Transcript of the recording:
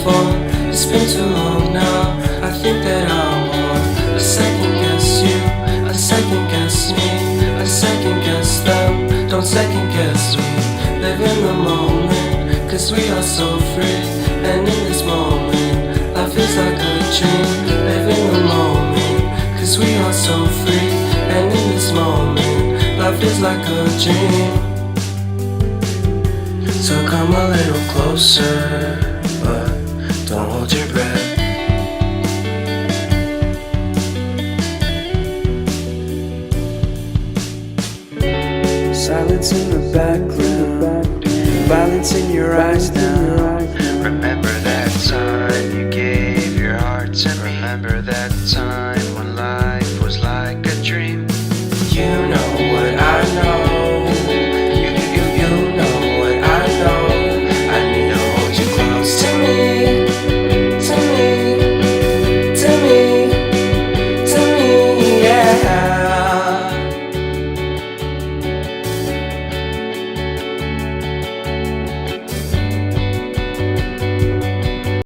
before. It's been too long now. I think that I want. I second guess you, I second guess me, I second guess them. Don't second guess me. Live in the moment, cause we are so free. And in this moment, life is like a dream. Live in the moment, cause we are so free. And in this moment, life is like a dream. So come a little closer, but don't hold your breath. Silence in the background, violence in your eyes now. Remember that time